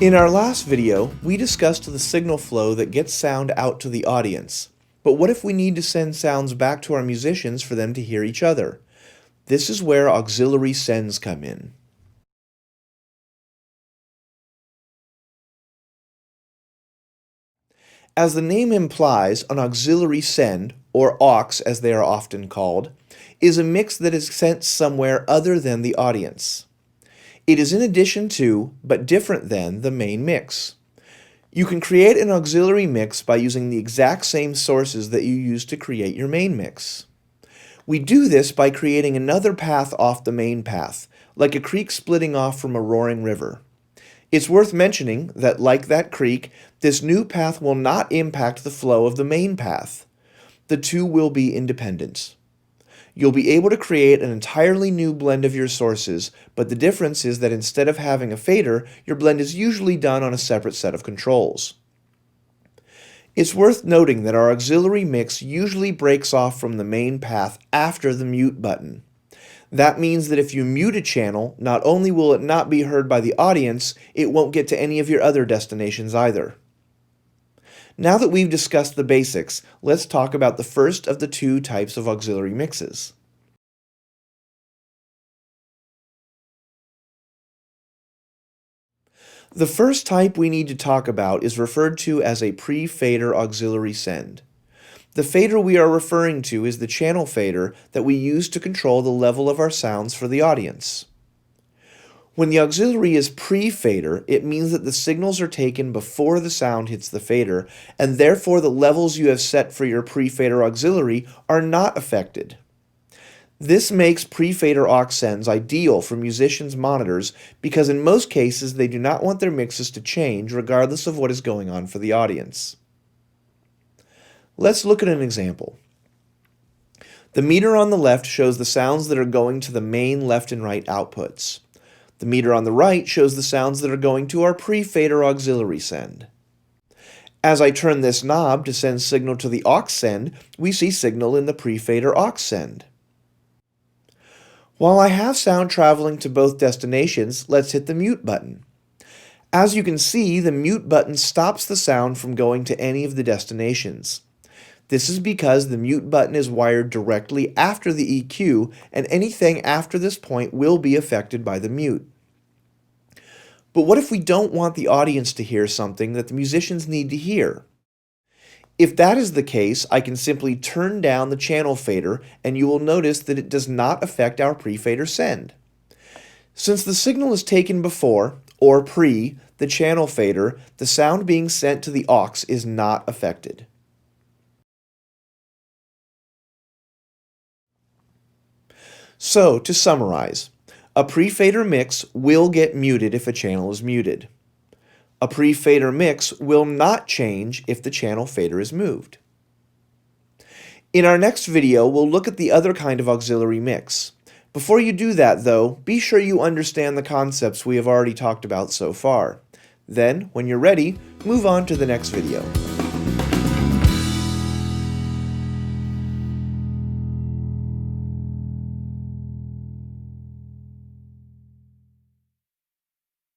In our last video, we discussed the signal flow that gets sound out to the audience. But what if we need to send sounds back to our musicians for them to hear each other? This is where auxiliary sends come in. As the name implies, an auxiliary send, or aux as they are often called, is a mix that is sent somewhere other than the audience. It is in addition to, but different than, the main mix. You can create an auxiliary mix by using the exact same sources that you used to create your main mix. We do this by creating another path off the main path, like a creek splitting off from a roaring river. It's worth mentioning that, like that creek, this new path will not impact the flow of the main path. The two will be independent. You'll be able to create an entirely new blend of your sources, but the difference is that instead of having a fader, your blend is usually done on a separate set of controls. It's worth noting that our auxiliary mix usually breaks off from the main path after the mute button. That means that if you mute a channel, not only will it not be heard by the audience, it won't get to any of your other destinations either. Now that we've discussed the basics, let's talk about the first of the two types of auxiliary mixes. The first type we need to talk about is referred to as a pre-fader auxiliary send. The fader we are referring to is the channel fader that we use to control the level of our sounds for the audience. When the auxiliary is pre-fader, it means that the signals are taken before the sound hits the fader, and therefore the levels you have set for your pre-fader auxiliary are not affected. This makes pre-fader aux sends ideal for musicians' monitors because in most cases they do not want their mixes to change regardless of what is going on for the audience. Let's look at an example. The meter on the left shows the sounds that are going to the main left and right outputs. The meter on the right shows the sounds that are going to our pre-fader auxiliary send. As I turn this knob to send signal to the aux send, we see signal in the pre-fader aux send. While I have sound traveling to both destinations, let's hit the mute button. As you can see, the mute button stops the sound from going to any of the destinations. This is because the mute button is wired directly after the EQ, and anything after this point will be affected by the mute. But what if we don't want the audience to hear something that the musicians need to hear? If that is the case, I can simply turn down the channel fader, and you will notice that it does not affect our pre-fader send. Since the signal is taken before, or pre, the channel fader, the sound being sent to the aux is not affected. So, to summarize, a pre-fader mix will get muted if a channel is muted. A pre-fader mix will not change if the channel fader is moved. In our next video, we'll look at the other kind of auxiliary mix. Before you do that, though, be sure you understand the concepts we have already talked about so far. Then, when you're ready, move on to the next video.